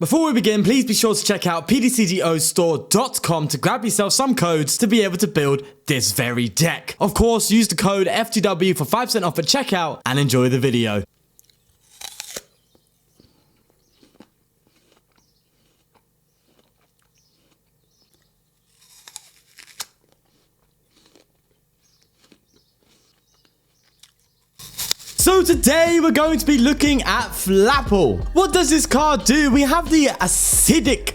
Before we begin, please be sure to check out PTCGOstore.com to grab yourself some codes to be able to build this very deck. Of course, use the code FTW for 5% off at checkout and enjoy the video. So today we're going to be looking at Flapple. What does this card do? We have the acidic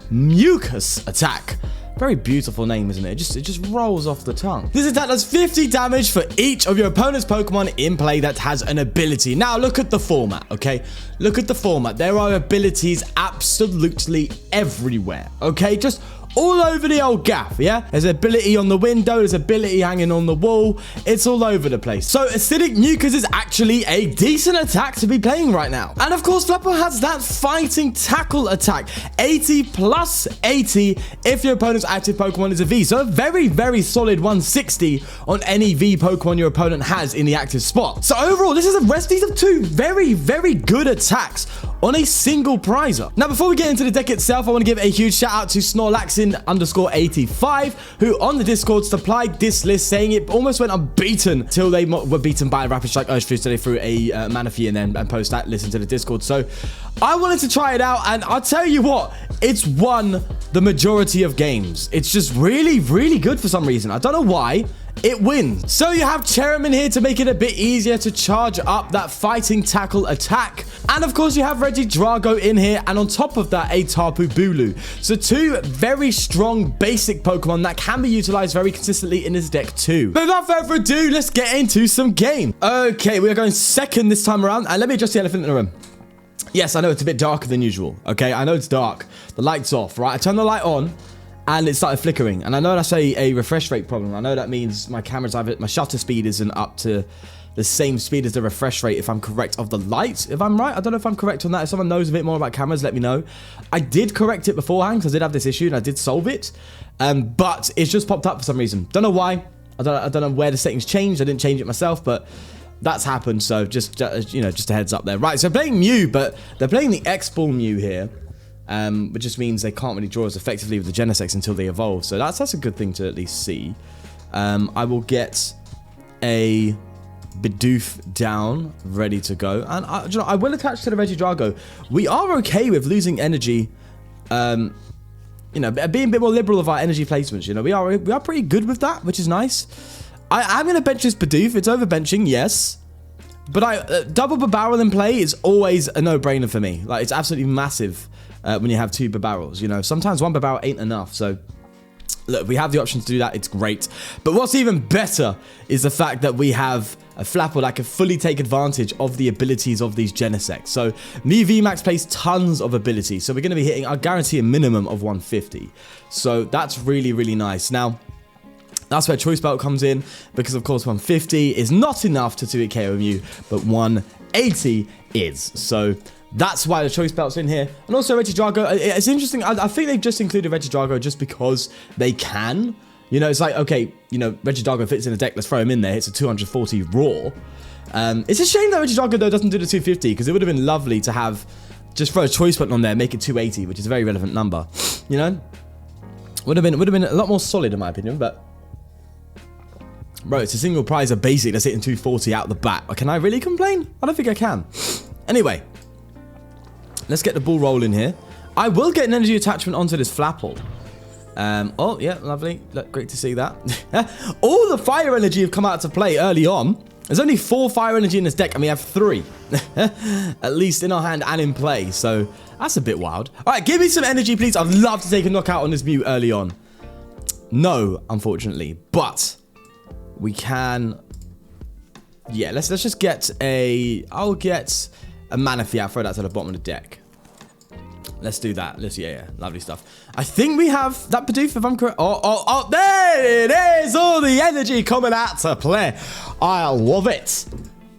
mucus attack. Very beautiful name, isn't it? It just rolls off the tongue. This attack does 50 damage for each of your opponent's Pokemon in play that has an ability. Now look at the format, okay? Look at the format. There are abilities absolutely everywhere, okay? Just all over the old gaff, yeah? There's ability on the window, there's ability hanging on the wall. It's all over the place. So Acidic Mucus is actually a decent attack to be playing right now. And of course, Flapple has that fighting tackle attack. 80 plus 80 if your opponent's active Pokemon is a V. So a very, very solid 160 on any V Pokemon your opponent has in the active spot. So overall, these are two very, very good attacks on a single prizer. Now, before we get into the deck itself, I want to give a huge shout out to Snorlaxin_85, who on the Discord supplied this list, saying it almost went unbeaten till they were beaten by a Rapid Strike Urshifu, so they threw a Manaphy and post that list into the Discord. So I wanted to try it out, and I'll tell you what, it's won the majority of games. It's just really, really good for some reason. I don't know why. It wins. So you have Cherrim in here to make it a bit easier to charge up that fighting tackle attack. And of course you have Regidrago in here, and on top of that, a Tapu Bulu. So two very strong basic Pokemon that can be utilized very consistently in this deck too. But without further ado, let's get into some game. Okay, we are going second this time around, and let me adjust the elephant in the room. Yes, I know it's a bit darker than usual. Okay, I know it's dark. The light's off, right? I turned the light on, and it started flickering. And I know that's a refresh rate problem. I know that means my camera's my shutter speed isn't up to the same speed as the refresh rate, if I'm correct, of the light. If I'm right, I don't know if I'm correct on that. If someone knows a bit more about cameras, let me know. I did correct it beforehand because I did have this issue and I did solve it. But it's just popped up for some reason. Don't know why. I don't know where the settings changed. I didn't change it myself, but that's happened. So just you know, just a heads up there. Right, so playing Mew, but they're playing the X-Ball Mew here. Which just means they can't really draw as effectively with the Genesects until they evolve. So that's a good thing to at least see. I will get a Bidoof down, ready to go. And I will attach to the Regidrago. We are okay with losing energy, you know, being a bit more liberal of our energy placements. You know, we are pretty good with that, which is nice. I'm going to bench this Bidoof. It's overbenching, yes. But double Bibarel in play is always a no-brainer for me. Like, it's absolutely massive when you have two Bibarels. You know, sometimes one Bibarel ain't enough. So, look, we have the option to do that. It's great. But what's even better is the fact that we have a Flapple that can fully take advantage of the abilities of these Genesects. So, Mew VMAX plays tons of abilities. So, we're going to be hitting, I guarantee, a minimum of 150. So, that's really, really nice. Now, that's where Choice Belt comes in, because of course 150 is not enough to 2-hit KO Mew, but 180 is. So that's why the Choice Belt's in here. And also Regidrago, it's interesting, I think they've just included Regidrago just because they can. You know, it's like, okay, you know, Regidrago fits in a deck, let's throw him in there. It's a 240 raw. It's a shame that Regidrago, though, doesn't do the 250, because it would have been lovely to have, just throw a Choice Belt on there, make it 280, which is a very relevant number. You know? Would have been a lot more solid, in my opinion, but bro, it's a single prizer basic that's hitting 240 out the bat. Can I really complain? I don't think I can. Anyway, let's get the ball rolling here. I will get an energy attachment onto this Flapple. Oh, yeah, lovely. Look, great to see that. All the fire energy have come out to play early on. There's only 4 fire energy in this deck, and we have 3. At least in our hand and in play. So that's a bit wild. All right, give me some energy, please. I'd love to take a knockout on this Mew early on. No, unfortunately, but we can, yeah, let's just get I'll get a Manaphy out, throw that to the bottom of the deck. Let's do that. Yeah, lovely stuff. I think we have that Bidoof, if I'm correct. Oh, there it is. All the energy coming out to play. I love it.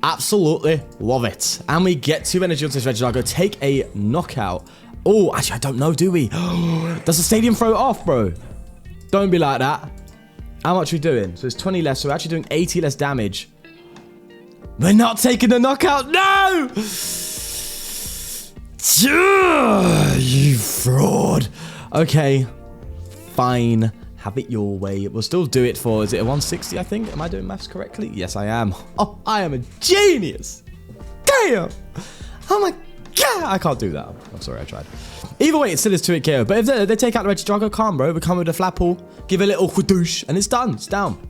Absolutely love it. And we get 2 energy onto this Regidrago. Take a knockout. Oh, actually, I don't know, do we? Does the stadium throw it off, bro? Don't be like that. How much are we doing? So it's 20 less, so we're actually doing 80 less damage. We're not taking the knockout. No! fraud. Okay, fine. Have it your way. We'll still do it for, is it a 160, I think? Am I doing maths correctly? Yes, I am. Oh, I am a genius. Damn. Oh my God. I can't do that. I'm sorry, I tried. Either way, it still is 2-hit KO. But if they take out the Regidrago, calm, bro. We come with a Flapple, give it a little whoosh, and it's done. It's down.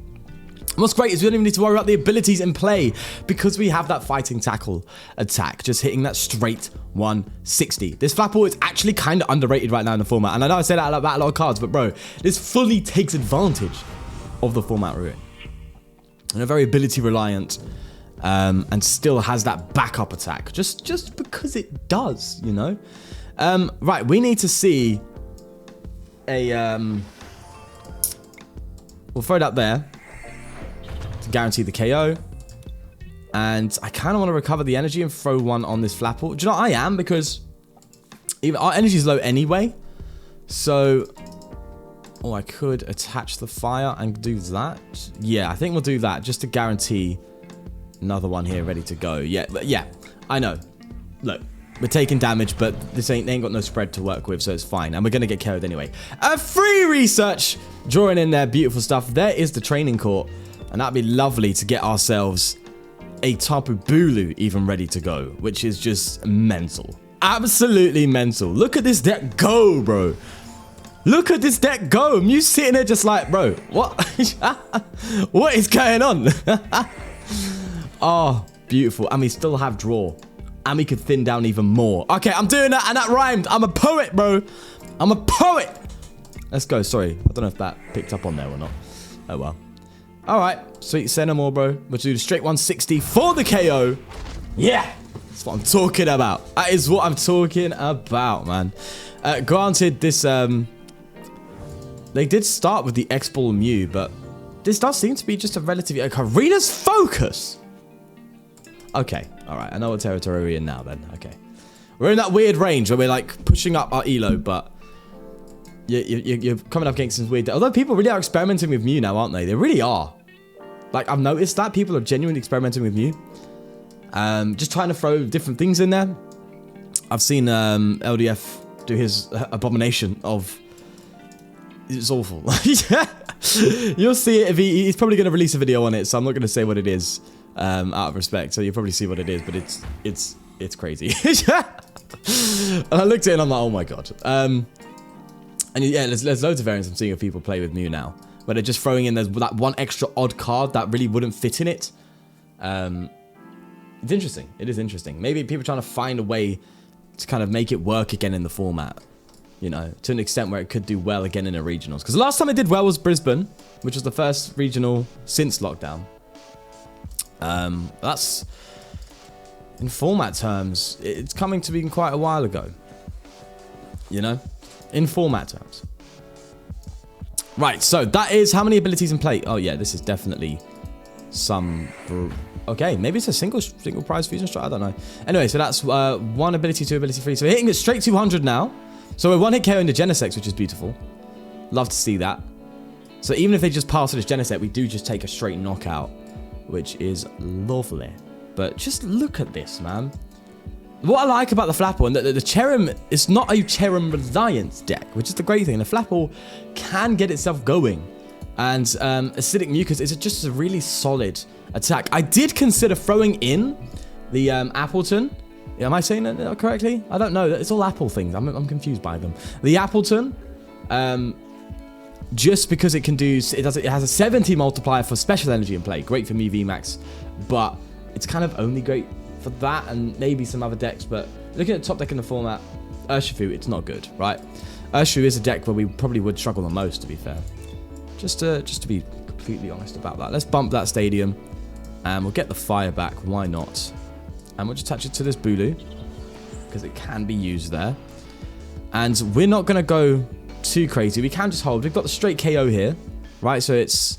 And what's great is we don't even need to worry about the abilities in play because we have that fighting tackle attack, just hitting that straight 160. This Flapple is actually kind of underrated right now in the format. And I know I say that about a lot of cards, but bro, this fully takes advantage of the format we're in. And a very ability reliant and still has that backup attack just because it does, you know? Right, we need to see a... we'll throw it up there. Guarantee the KO, and I kind of want to recover the energy and throw one on this Flapple. Do you know what I am? Because even our energy is low anyway, so I could attach the fire and do that. Yeah, I think we'll do that just to guarantee another one here ready to go. Yeah, but yeah, I know. Look, we're taking damage, but this ain't got no spread to work with, so it's fine. And we're gonna get KO'd anyway. A free research, drawing in there, beautiful stuff. There is the training court. And that'd be lovely to get ourselves a Tapu Bulu even ready to go, which is just mental. Absolutely mental. Look at this deck go, bro. Look at this deck go. Mew sitting there just like, bro, what? What is going on? Oh, beautiful. And we still have draw. And we could thin down even more. Okay, I'm doing that, and that rhymed. I'm a poet, bro. I'm a poet. Let's go. Sorry. I don't know if that picked up on there or not. Oh, well. All right, sweet, send them more, bro. We'll do the straight 160 for the KO. Yeah, that's what I'm talking about. That is what I'm talking about, man. Granted, this, they did start with the X-Ball Mew, but this does seem to be just a relatively, Karina's Focus. Okay, all right, I know what territory we're in now then, okay. We're in that weird range where we're like pushing up our elo, but you're coming up against some weird, although people really are experimenting with Mew now, aren't they? They really are. Like, I've noticed that people are genuinely experimenting with Mew. Just trying to throw different things in there. I've seen LDF do his abomination of... It's awful. You'll see it if he's probably going to release a video on it, so I'm not going to say what it is out of respect. So you'll probably see what it is, but it's crazy. And I looked at it and I'm like, oh my god. And yeah, there's loads of variants I'm seeing of people play with Mew now. Where they're just throwing in that one extra odd card that really wouldn't fit in it. It's interesting. It is interesting. Maybe people are trying to find a way to kind of make it work again in the format. You know, to an extent where it could do well again in the regionals. Because the last time it did well was Brisbane, which was the first regional since lockdown. That's, in format terms, it's coming to being quite a while ago. You know, in format terms. Right, so that is how many abilities in play. Oh yeah, this is definitely some... Okay, maybe it's a single prize fusion strike. I don't know. Anyway, so that's 1 ability, 2 ability, 3. So we're hitting it straight 200 now. So we're 1-hit KO in the Genesect, which is beautiful. Love to see that. So even if they just pass this Genesect, we do just take a straight knockout, which is lovely. But just look at this, man. What I like about the Flapple, and the Cherrim, it's not a Cherrim reliant deck, which is the great thing. The Flapple can get itself going. And Acidic Mucus is just a really solid attack. I did consider throwing in the Appleton. Am I saying that correctly? I don't know. It's all Apple things. I'm confused by them. The Appleton, just because it can do, it has a 70 multiplier for special energy in play. Great for me VMAX, but it's kind of only great for that and maybe some other decks. But looking at the top deck in the format, Urshifu, it's not good, right? Urshifu is a deck where we probably would struggle the most, to be fair. Just to be completely honest about that. Let's bump that stadium and we'll get the fire back. Why not? And we'll just attach it to this Bulu because it can be used there. And we're not going to go too crazy. We can just hold. We've got the straight KO here, right? So it's...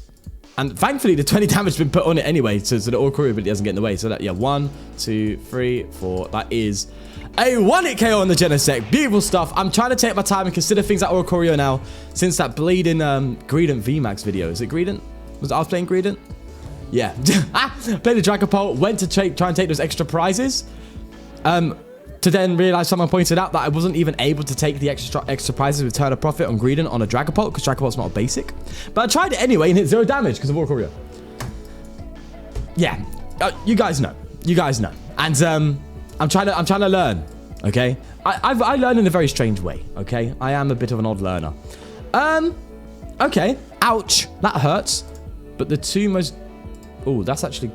And thankfully, the 20 damage has been put on it anyway, so the all-career ability doesn't get in the way. So that, yeah, 1, 2, 3, 4. That is a 1-hit KO on the Genesect. Beautiful stuff. I'm trying to take my time and consider things like Oricorio now, since that bleeding Greedent VMAX video. Is it Greedent? Was I playing Greedent? Yeah. Played the Dragapult, went to try and take those extra prizes. To then realize someone pointed out that I wasn't even able to take the extra prizes with Turn a Profit on Greedent on a Dragapult because Dragapult's not a basic. But I tried it anyway and hit 0 damage because of War Courier. Yeah, you guys know. You guys know. And I'm trying to learn. Okay, I learn in a very strange way. Okay, I am a bit of an odd learner. Okay. Ouch, that hurts. But the two most. Oh, that's actually.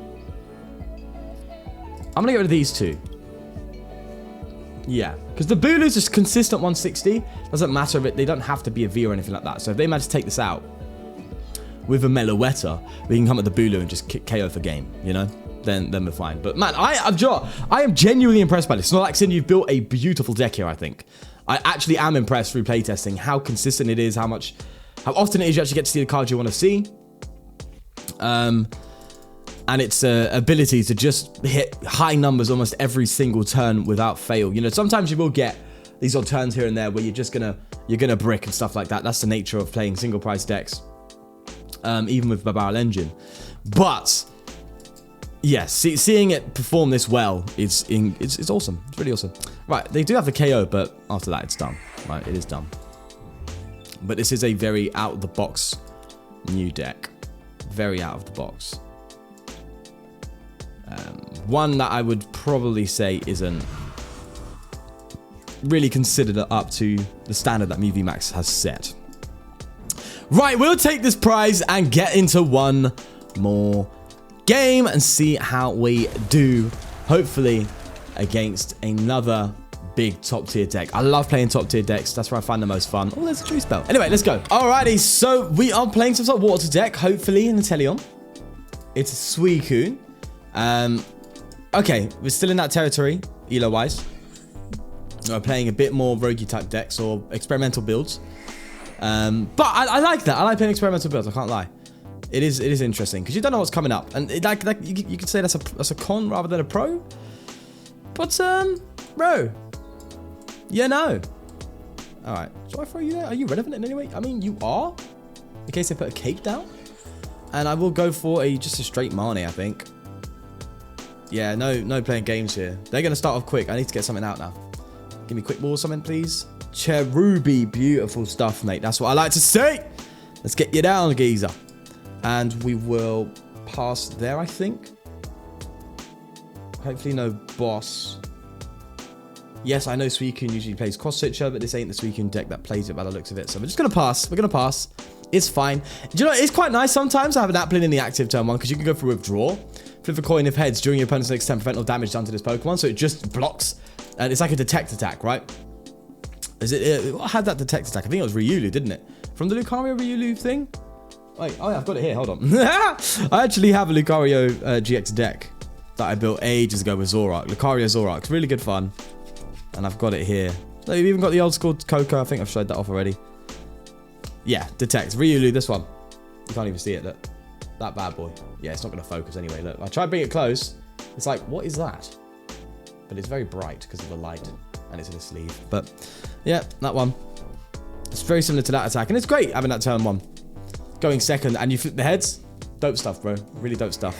I'm gonna get rid of these two. Yeah, because the Bulu's just consistent 160. Doesn't matter if they don't have to be a V or anything like that. So if they manage to take this out with a Meloetta, we can come at the Bulu and just kick KO for game, you know? Then we're fine. But man, I am genuinely impressed by this. It's not like Cynthia, you've built a beautiful deck here, I think. I actually am impressed through playtesting how consistent it is, how often it is you actually get to see the cards you want to see. And its ability to just hit high numbers almost every single turn without fail. You know, sometimes you will get these odd turns here and there where you're gonna brick and stuff like that. That's the nature of playing single price decks, even with Bibarel Engine. But yes, seeing it perform this well it's awesome. It's really awesome. Right, they do have the KO, but after that it's done. Right, it is done. But this is a very out of the box new deck. Very out of the box. One that I would probably say isn't really considered up to the standard that MeVMax has set. Right, we'll take this prize and get into one more game and see how we do, hopefully against another big top tier deck. I love playing top tier decks. That's where I find the most fun. Oh, there's a Choice Belt. Anyway, let's go. Alrighty, so we are playing some sort of water deck, hopefully in the Teleon. It's a Suicune. Okay, we're still in that territory, Elo-wise. We're playing a bit more roguey type decks or experimental builds. But I like that. I like playing experimental builds, I can't lie. It is interesting, because you don't know what's coming up. And you could say that's a con rather than a pro. But, bro, you know. Alright, should I throw you there? Are you relevant in any way? I mean, you are, in case they put a cape down. And I will go for just a straight Marnie, I think. Yeah, no playing games here. They're going to start off quick. I need to get something out now. Give me quick ball or something, please. Cherubi, beautiful stuff, mate. That's what I like to see. Let's get you down, geezer. And we will pass there, I think. Hopefully no boss. Yes, I know Suicune usually plays cross-stitcher, but this ain't the Suicune deck that plays it by the looks of it. So we're just going to pass. We're going to pass. It's fine. Do you know, it's quite nice sometimes to have an Applin in the active turn 1, because you can go for withdraw. Flip a coin if heads during your opponent's next turn, prevent all damage done to this Pokemon. So it just blocks. And it's like a detect attack, right? Is it? What had that detect attack? I think it was Riolu, didn't it? From the Lucario Riolu thing? Wait, oh yeah, I've got it here. Hold on. I actually have a Lucario GX deck that I built ages ago with Zoroark. Lucario Zoroark. It's really good fun. And I've got it here. So you've even got the old school Coco. I think I've showed that off already. Yeah, detect. Riolu, this one. You can't even see it, look. That bad boy. Yeah, it's not going to focus anyway. Look, I try to bring it close. It's like, what is that? But it's very bright because of the light. And it's in a sleeve. But, yeah, that one. It's very similar to that attack. And it's great having that turn 1. Going second and you flip the heads. Dope stuff, bro. Really dope stuff.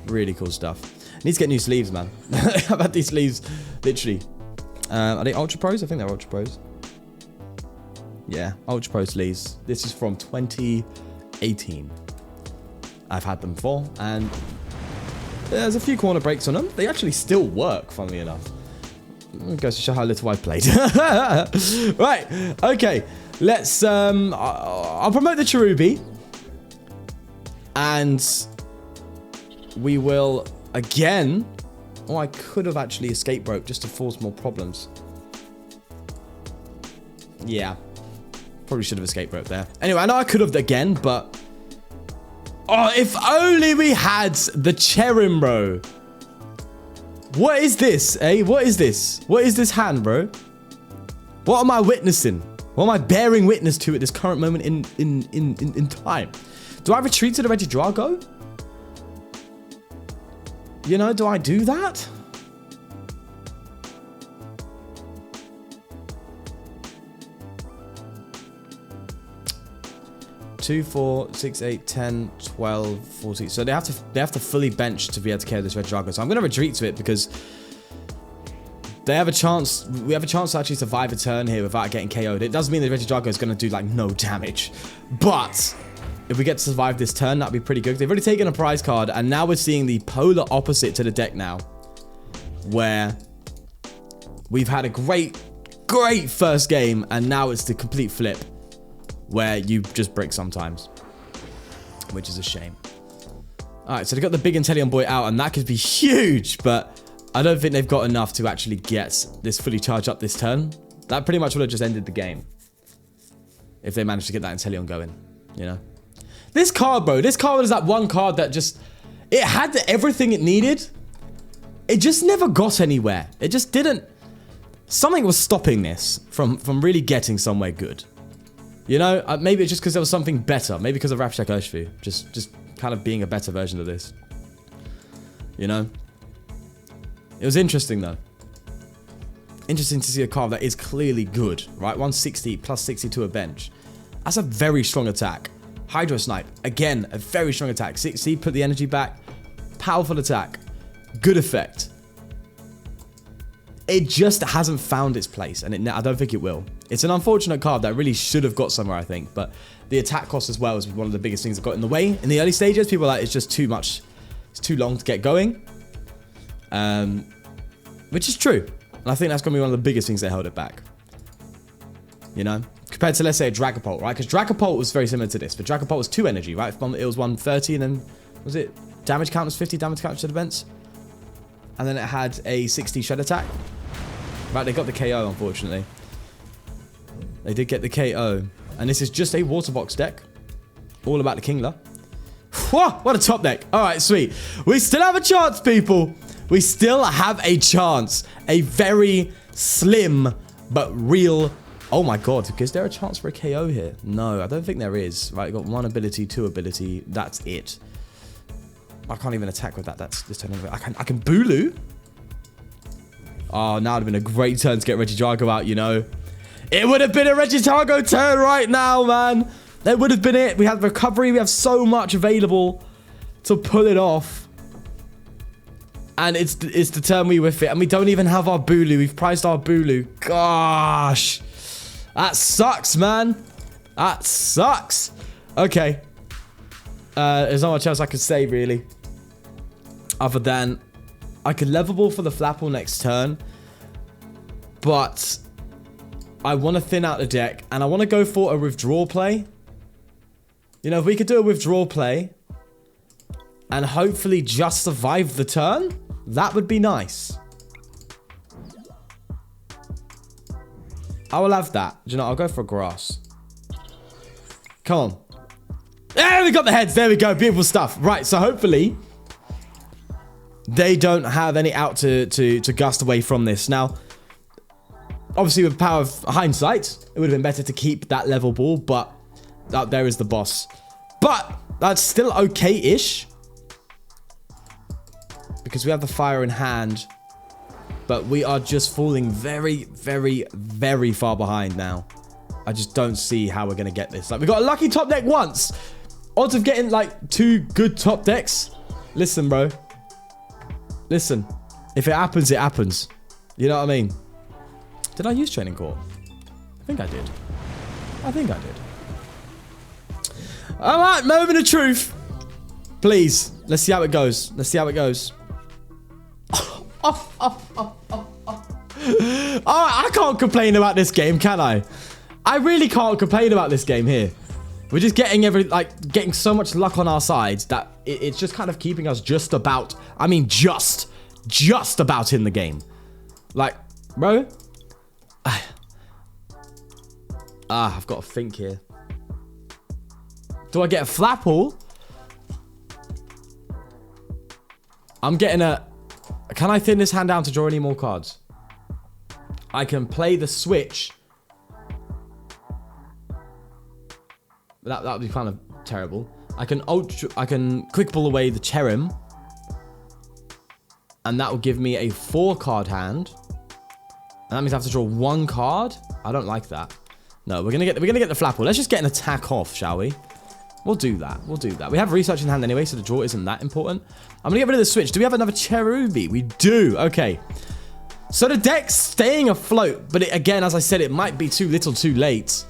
Really cool stuff. Need to get new sleeves, man. I've had these sleeves, literally. Are they Ultra Pros? I think they're Ultra Pros. Yeah, Ultra Pro sleeves. This is from 2018. I've had them before, and there's a few corner breaks on them. They actually still work, funnily enough. It goes to show how little I've played. Right, okay. Let's, I'll promote the Cherubi. And we will, again... Oh, I could have actually Escape Rope just to force more problems. Yeah. Probably should have Escape Rope there. Anyway, I know I could have again, but... Oh, if only we had the Cherrim, bro. What is this, eh? What is this? What is this hand, bro? What am I witnessing? What am I bearing witness to at this current moment in time? Do I retreat to the Regidrago? You know, do I do that? Two, 4, 6, 8, 10, 12, 14. So they have to fully bench to be able to carry this Regidrago. So I'm going to retreat to it because they have a chance. We have a chance to actually survive a turn here without getting KO'd. It does mean that Regidrago is going to do like no damage, but if we get to survive this turn, that'd be pretty good. They've already taken a prize card, and now we're seeing the polar opposite to the deck now, where we've had a great first game, and now it's the complete flip, where you just brick sometimes, which is a shame. All right, so they got the big Inteleon boy out, and that could be huge, but I don't think they've got enough to actually get this fully charged up this turn. That pretty much would have just ended the game if they managed to get that Inteleon going, you know? This card, bro, this card was that one card that just, it had everything it needed. It just never got anywhere. It just didn't. Something was stopping this from really getting somewhere good. You know, maybe it's just because there was something better. Maybe because of Rapshak Urshifu. Just kind of being a better version of this. You know? It was interesting, though. Interesting to see a card that is clearly good, right? 160 plus 60 to a bench. That's a very strong attack. Hydro Snipe, again, a very strong attack. 60, put the energy back. Powerful attack. Good effect. It just hasn't found its place, and I don't think it will. It's an unfortunate card that really should have got somewhere, I think, but the attack cost as well is one of the biggest things that got in the way. In the early stages, people were like, it's just too much. It's too long to get going. Which is true. And I think that's going to be one of the biggest things that held it back. You know? Compared to, let's say, a Dragapult, right? Because Dragapult was very similar to this, but Dragapult was 2 energy, right? It was 130, and then, was it damage count was 50 damage count to the vents? And then it had a 60 shed attack. Right, they got the KO, unfortunately. They did get the KO. And this is just a water box deck. All about the Kingler. Whoa, what a top deck. All right, sweet. We still have a chance, people. We still have a chance. A very slim but real. Oh my god, is there a chance for a KO here? No, I don't think there is. Right, got 1 ability, 2 ability. That's it. I can't even attack with that. That's this turn. I can Bulu. Oh, now would have been a great turn to get Regidrago out, you know. It would have been a Regidrago turn right now, man. That would have been it. We have recovery. We have so much available to pull it off. And it's the turn we whiff it. And we don't even have our Bulu. We've prized our Bulu. Gosh. That sucks, man. That sucks. Okay. There's not much else I could say, really. Other than I could level ball for the Flapple next turn. But I want to thin out the deck. And I want to go for a withdrawal play. You know, if we could do a withdrawal play and hopefully just survive the turn, that would be nice. I will have that. Do you know, I'll go for grass. Come on. There we got the heads. There we go. Beautiful stuff. Right, so hopefully they don't have any out to gust away from this. Now, obviously with the power of hindsight, it would have been better to keep that level ball, but out there is the boss. But that's still okay-ish. Because we have the fire in hand. But we are just falling very, very, very far behind now. I just don't see how we're going to get this. Like, we got a lucky top deck once. Odds of getting, like, 2 good top decks. Listen, bro. Listen. If it happens, it happens. You know what I mean? Did I use Training Court? I think I did. I think I did. Alright, moment of truth. Please. Let's see how it goes. Let's see how it goes. I can't complain about this game, can I? I really can't complain about this game here. We're just getting getting so much luck on our side that it's just kind of keeping us just about, I mean, just about in the game. Like, bro. I've got to think here. Do I get a Flapple? I'm getting a... Can I thin this hand down to draw any more cards? I can play the Switch. That would be kind of terrible. I can quick ball away the Cherrim. And that will give me a 4-card hand. And that means I have to draw 1 card. I don't like that. No, we're gonna get the Flapple. Let's just get an attack off, shall we? We'll do that. We'll do that. We have research in hand anyway, so the draw isn't that important. I'm going to get rid of the Switch. Do we have another Cherubi? We do. Okay. So the deck's staying afloat, but again, as I said, it might be too little too late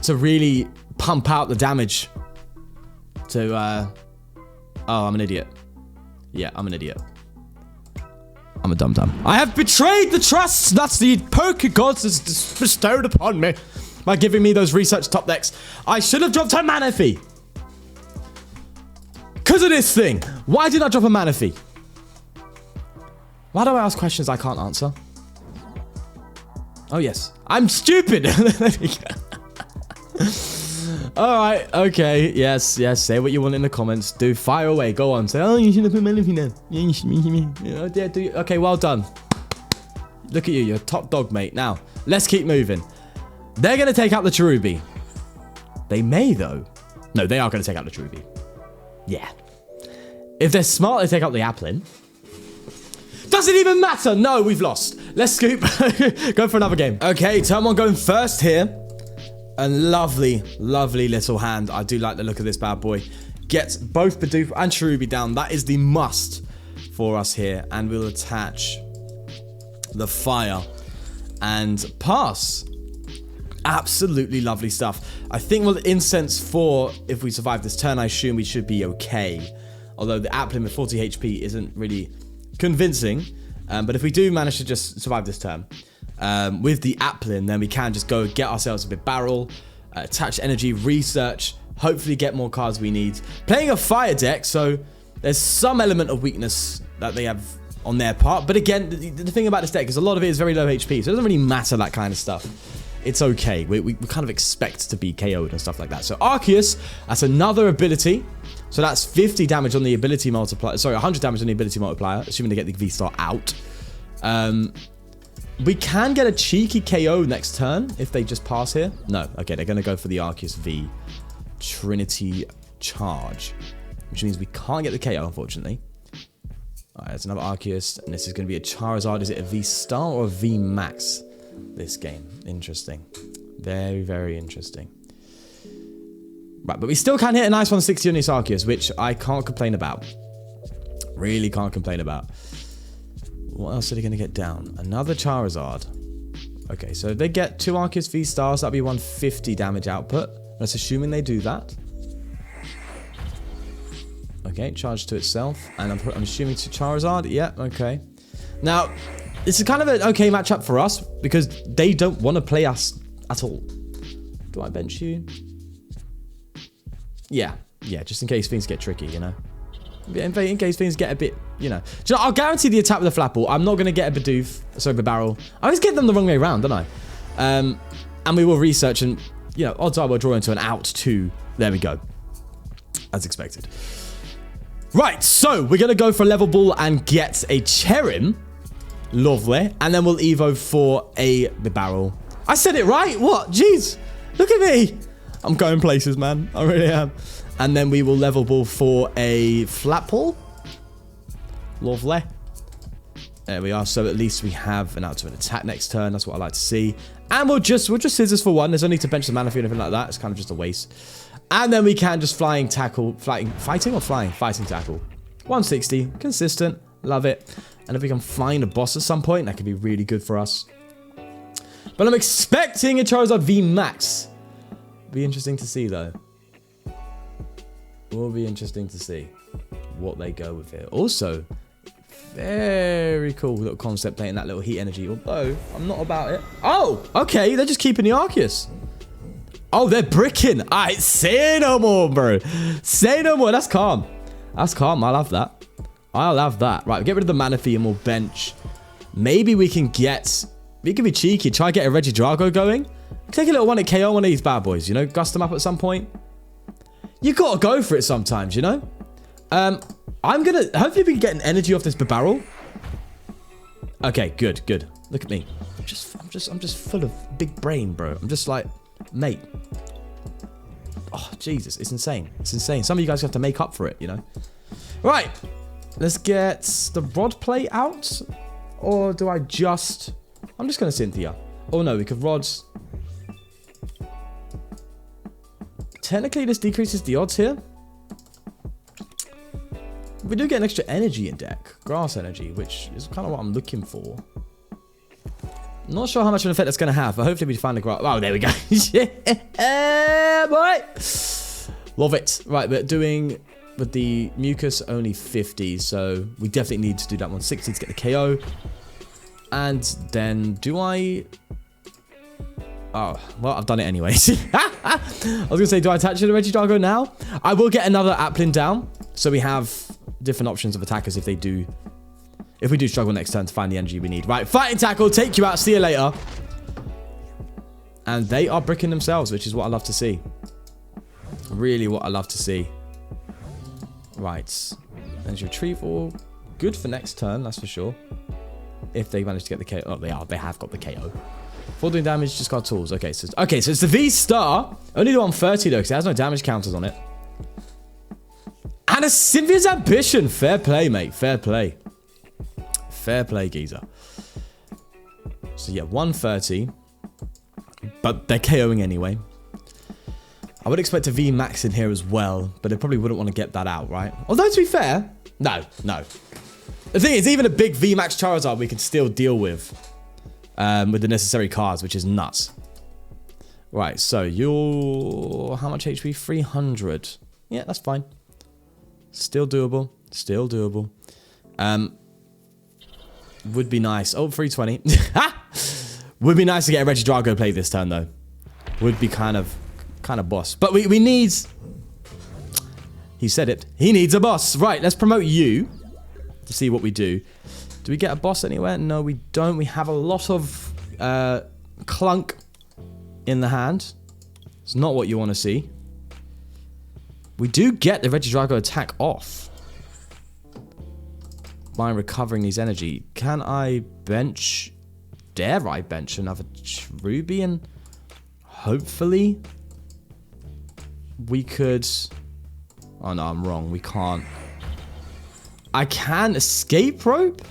to really pump out the damage to, oh, I'm an idiot. Yeah, I'm an idiot. I'm a dum-dum. I have betrayed the trust that the poker gods has bestowed upon me by giving me those research top decks. I should have dropped a Manaphy. Because of this thing. Why did I drop a Manaphy? Why do I ask questions I can't answer? Oh, yes. I'm stupid. Alright, okay. Yes, yes. Say what you want in the comments. Do fire away. Go on. Say, oh, you should have put Manaphy then. Okay, well done. Look at you. You're top dog, mate. Now, let's keep moving. They're going to take out the Cherubi. They may, though. No, they are going to take out the Cherubi. Yeah. If they're smart, they take out the Applin. Does it even matter? No, we've lost. Let's scoop. Go for another game. Okay, turn one going first here. A lovely, lovely little hand. I do like the look of this bad boy. Get both Bidoof and Cherubi down. That is the must for us here. And we'll attach the fire and pass. Absolutely lovely stuff. I think with Incense 4, if we survive this turn, I assume we should be okay. Although the Applin with 40 HP isn't really convincing. But if we do manage to just survive this turn with the Applin, then we can just go get ourselves a Bibarel, attach energy, research, hopefully get more cards we need. Playing a fire deck, so there's some element of weakness that they have on their part. But again, the thing about this deck is a lot of it is very low HP, so it doesn't really matter, that kind of stuff. It's okay. We kind of expect to be KO'd and stuff like that. So Arceus, that's another ability. So that's 50 damage on the ability multiplier. Sorry, 100 damage on the ability multiplier, assuming they get the V-Star out. We can get a cheeky KO next turn if they just pass here. No, okay, they're going to go for the Arceus V Trinity Charge, which means we can't get the KO, unfortunately. All right, that's another Arceus, and this is going to be a Charizard. Is it a V-Star or a V-Max? This game. Interesting. Very, very interesting. Right, but we still can hit a nice 160 on this Arceus, which I can't complain about. Really can't complain about. What else are they going to get down? Another Charizard. Okay, so if they get 2 Arceus V-Stars, that'll be 150 damage output. That's assuming they do that. Okay, charge to itself. And I'm assuming to Charizard. Yeah, okay. Now, this is kind of an okay matchup for us because they don't want to play us at all. Do I bench you? Yeah, just in case things get tricky, you know. In case things get a bit, you know. Do you know, I'll guarantee the attack with the Flapple. I'm not going to get a Bibarel. I always get them the wrong way around, don't I? And we will research and, you know, odds are we'll draw into an out 2. There we go. As expected. Right, so we're going to go for a Level Ball and get a Cherrim. Lovely. And then we'll Evo for a Bibarel. I said it right. What? Jeez. Look at me. I'm going places, man. I really am. And then we will Level Ball for a Flapple. Lovely. There we are. So at least we have an out to an attack next turn. That's what I like to see. And we'll just scissors for 1. There's no need to bench the Manaphy or anything like that. It's kind of just a waste. And then we can just fighting tackle. 160. Consistent. Love it. And if we can find a boss at some point, that could be really good for us. But I'm expecting a Charizard V-Max. Be interesting to see, though. Will be interesting to see what they go with here. Also, very cool little concept playing that little heat energy. Although, I'm not about it. Oh, okay. They're just keeping the Arceus. Oh, they're bricking. All right, say no more, bro. Say no more. That's calm. That's calm. I'll have that. I'll have that. Right, get rid of the Manaphy and we'll bench. Maybe we can get... We can be cheeky. Try to get a Regidrago going. Take a little one at KO one of these bad boys, you know? Gust them up at some point. You gotta go for it sometimes, you know? I'm gonna... Hopefully we can get an energy off this Bibarel. Okay, good, good. Look at me. I'm just full of big brain, bro. I'm just like, mate. Oh, Jesus. It's insane. It's insane. Some of you guys have to make up for it, you know? Right. Let's get the Rod play out. Or do I just... I'm just going to Cynthia. Oh, no. We could Rods. Technically, this decreases the odds here. We do get an extra energy in deck. Grass energy, which is kind of what I'm looking for. Not sure how much of an effect that's going to have, but hopefully we find the grass. Oh, there we go. Yeah, boy. Love it. Right, we're doing with the mucus only 50, so we definitely need to do that 160 to get the KO. And then do I... Oh, well, I've done it anyways. I was going to say, do I attach to the Regidrago now? I will get another Applin down, so we have different options of attackers if we do struggle next turn to find the energy we need. Right, fighting tackle, take you out, see you later. And they are bricking themselves, which is what I love to see. Really what I love to see. Right, Energy Retrieval, good for next turn, that's for sure. If they manage to get the KO. Oh, they have got the KO. For doing damage, just got tools. Okay, so it's the V-Star. Only the 130 though, because it has no damage counters on it. And a Cynthia's Ambition. Fair play, mate. Fair play. Fair play, geezer. So yeah, 130. But they're KOing anyway. I would expect a V-Max in here as well, but they probably wouldn't want to get that out, right? Although, to be fair, no. The thing is, even a big V-Max Charizard we can still deal with the necessary cards, which is nuts. Right, so you're... How much HP? 300. Yeah, that's fine. Still doable. Still doable. Would be nice. Oh, 320. Would be nice to get a Regidrago play this turn, though. Would be kind of boss. But we need... He said it. He needs a boss. Right, let's promote you to see what we do. Do we get a boss anywhere? No, we don't. We have a lot of clunk in the hand. It's not what you want to see. We do get the Regidrago attack off by recovering these energy. Can I bench? Dare I bench another Cherubi? And hopefully we could... Oh no, I'm wrong. We can't. I can Escape Rope.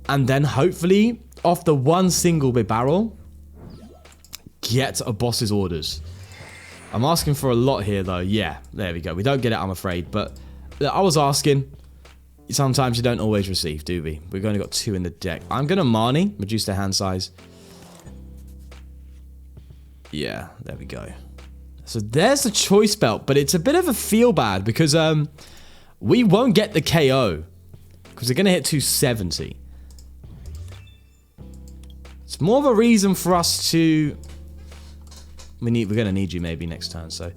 And then hopefully, off the one single Bibarel, get a boss's orders. I'm asking for a lot here, though. Yeah, there we go. We don't get it, I'm afraid. But I was asking. Sometimes you don't always receive, do we? We've only got 2 in the deck. I'm going to Marnie, reduce their hand size. Yeah, there we go. So there's the Choice Belt, but it's a bit of a feel bad because we won't get the KO because they're going to hit 270. It's more of a reason for us to... We're going to need you maybe next turn, so...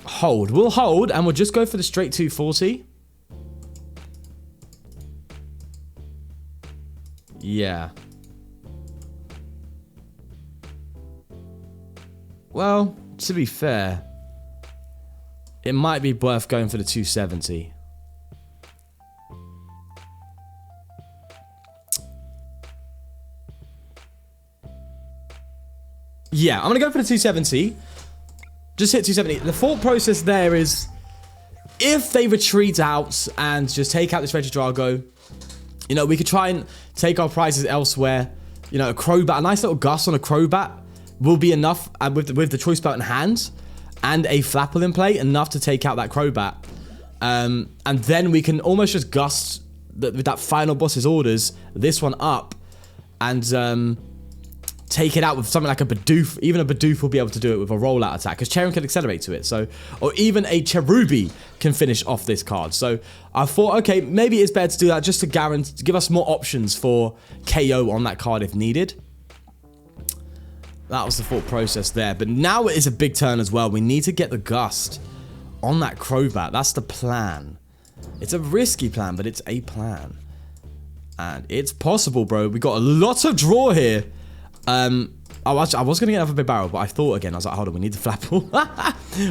Hold. We'll hold, and we'll just go for the straight 240. Yeah. Well, to be fair, it might be worth going for the 270. Yeah, I'm going to go for the 270. Just hit 270. The thought process there is, if they retreat out and just take out this Regidrago, you know, we could try and take our prizes elsewhere. You know, a Crobat, a nice little Gust on a Crobat will be enough with the Choice Belt in hand and a Flapple in play, enough to take out that Crobat. And then we can almost just Gust with that final boss's orders, this one up, and take it out with something like a Bidoof. Even a Bidoof will be able to do it with a rollout attack, because Cherrim can accelerate to it. So, or even a Cherubi can finish off this card. So I thought, okay, maybe it's better to do that just to guarantee, to give us more options for KO on that card if needed. That was the thought process there. But now it is a big turn as well. We need to get the Gust on that Crobat. That's the plan. It's a risky plan, but it's a plan. And it's possible, bro. We got a lot of draw here. I was going to get another Bibarel, but I thought again, I was like, hold on, we need the Flapple.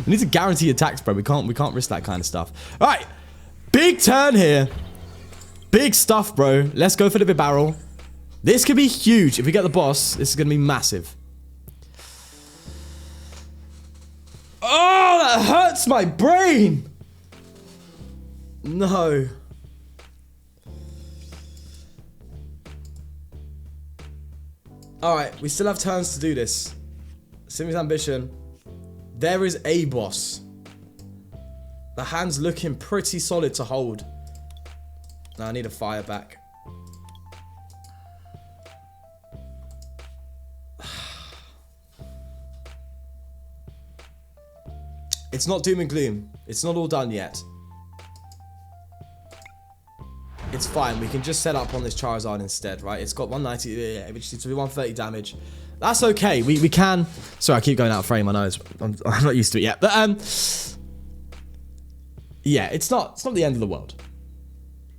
We need to guarantee attacks, bro. We can't risk that kind of stuff. All right. Big turn here. Big stuff, bro. Let's go for the Bibarel. This could be huge. If we get the boss, this is going to be massive. Oh, that hurts my brain. No. Alright, we still have turns to do this. Cynthia's Ambition. There is a boss. The hand's looking pretty solid to hold. Now I need a fire back. It's not doom and gloom. It's not all done yet. It's fine. We can just set up on this Charizard instead, right? It's got 190, which needs to be 130 damage. That's okay. We can. Sorry, I keep going out of frame. I know I'm not used to it yet, but yeah, it's not the end of the world,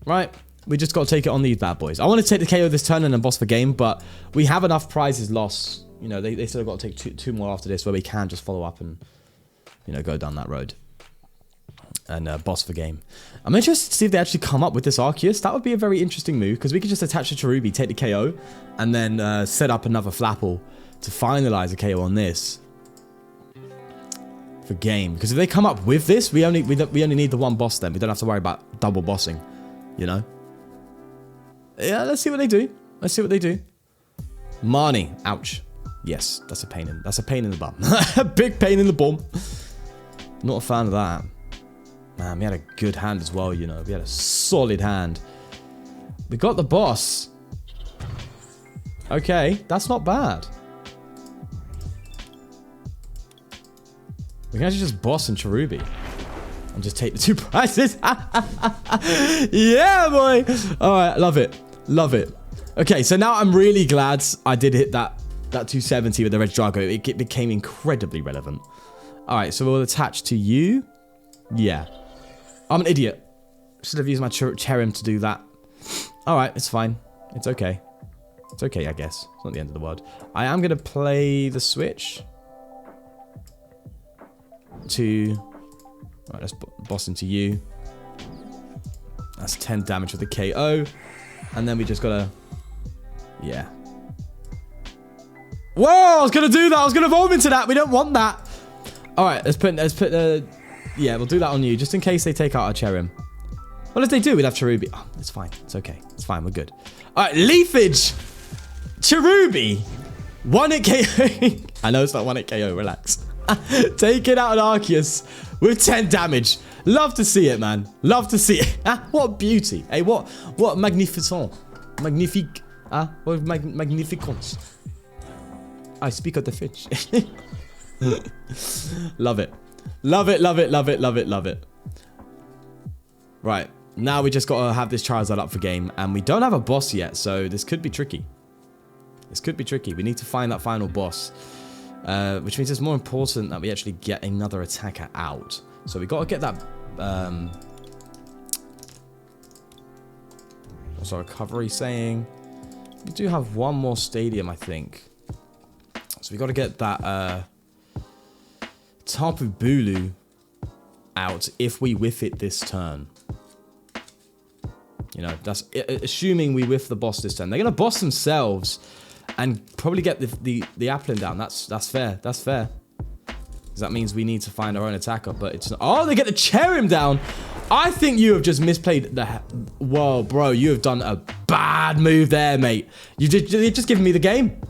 right? We just got to take it on these bad boys. I want to take the KO this turn and then boss for game, but we have enough prizes lost. You know, they still got to take two more after this, where we can just follow up and, you know, go down that road and boss for game. I'm interested to see if they actually come up with this Arceus. That would be a very interesting move, because we could just attach the Cherubi, take the KO, and then set up another Flapple to finalize a KO on this for game. Because if they come up with this, we only need the one boss then. We don't have to worry about double bossing, you know? Yeah, let's see what they do. Let's see what they do. Marnie. Ouch. Yes, that's a pain in the bum. A big pain in the bum. Not a fan of that. Man, we had a good hand as well, you know. We had a solid hand. We got the boss. Okay, that's not bad. We can actually just boss in Cherubi and just take the 2 prizes. Yeah, boy. All right, love it. Love it. Okay, so now I'm really glad I did hit that 270 with the Regidrago. It became incredibly relevant. All right, so we'll attach to you. Yeah. I'm an idiot. Should have used my Cherrim to do that. All right, it's fine. It's okay. It's okay, I guess. It's not the end of the world. I am going to play the Switch. Right, let's boss into you. That's 10 damage with the KO. And then we just gotta... Yeah. Whoa! I was gonna do that! I was gonna evolve into that! We don't want that! Alright, let's put the... Yeah, we'll do that on you, just in case they take out our Cherrim. Well, if they do, we'd have Cherubi. Oh, it's fine. It's okay. It's fine. We're good. Alright, Leafage! Cherubi! 1-hit KO. I know it's not 1-hit KO. Relax. Take it out on Arceus with 10 damage. Love to see it, man. Love to see it. What beauty. Hey, what magnificent. Magnifique. What magnificence. I speak of the French. Love it. Love it, love it, love it, love it, love it. Right. Now we just got to have this Charizard up for game. And we don't have a boss yet, so this could be tricky. This could be tricky. We need to find that final boss. Which means it's more important that we actually get another attacker out. So we got to get that... what's our recovery saying? We do have one more stadium, I think. So we got to get that Tapu Bulu out if we whiff it this turn. You know, that's assuming we whiff the boss this turn. They're going to boss themselves and probably get the Applin down. That's fair. That's fair. Because that means we need to find our own attacker. But it's not. Oh, they get the Cherrim down. I think you have just misplayed the... Whoa, bro. You have done a bad move there, mate. You've just given me the game.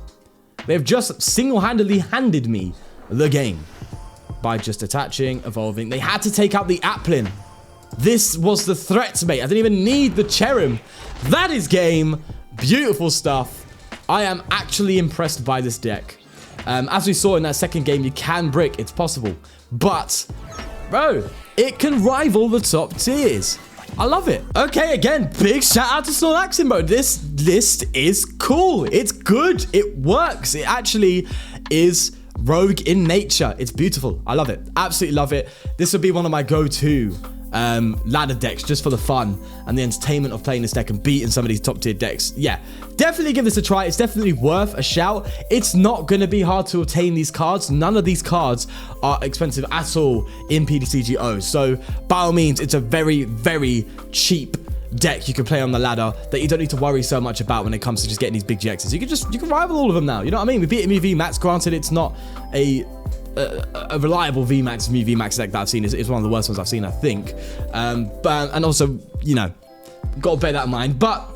They have just single-handedly handed me the game. By just attaching, evolving. They had to take out the Applin. This was the threat, mate. I didn't even need the Cherrim. That is game. Beautiful stuff. I am actually impressed by this deck. As we saw in that second game, you can brick. It's possible. But, bro, it can rival the top tiers. I love it. Okay, again, big shout out to Snorlaxin, bro. This list is cool. It's good. It works. It actually is rogue in nature. It's beautiful. I love it. Absolutely love it. This would be one of my go-to ladder decks just for the fun and the entertainment of playing this deck and beating some of these top tier decks. Yeah, definitely give this a try. It's definitely worth a shout. It's not going to be hard to obtain these cards. None of these cards are expensive at all in PTCGO. So by all means, it's a very, very cheap deck you can play on the ladder that you don't need to worry so much about when it comes to just getting these big GXs. You can rival all of them now. You know what I mean? We beat him VMAX. Granted, it's not a reliable VMAX deck that I've seen. Is one of the worst ones I've seen, I think. And also, you know, got to bear that in mind. But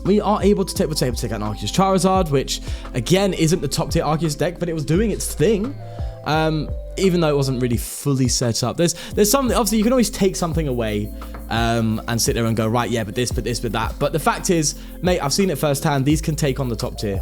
we are able to take out an Arceus Charizard, which again isn't the top tier Arceus deck, but it was doing its thing. Even though it wasn't really fully set up. There's something, obviously you can always take something away and sit there and go, right, yeah, but this, but that. But the fact is, mate, I've seen it firsthand. These can take on the top tier.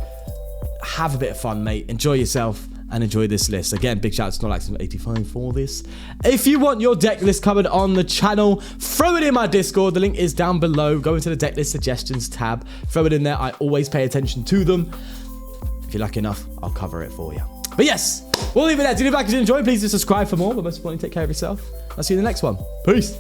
Have a bit of fun, mate. Enjoy yourself. and enjoy this list. Again, big shout out to Snorlax85 for this. If you want your deck list covered on the channel, throw it in my Discord. The link is down below. Go into the deck list suggestions tab. Throw it in there. I always pay attention to them. If you're lucky enough, I'll cover it for you. But yes, we'll leave it there. Do you like it? Enjoy? Please do subscribe for more. But most importantly, take care of yourself. I'll see you in the next one. Peace.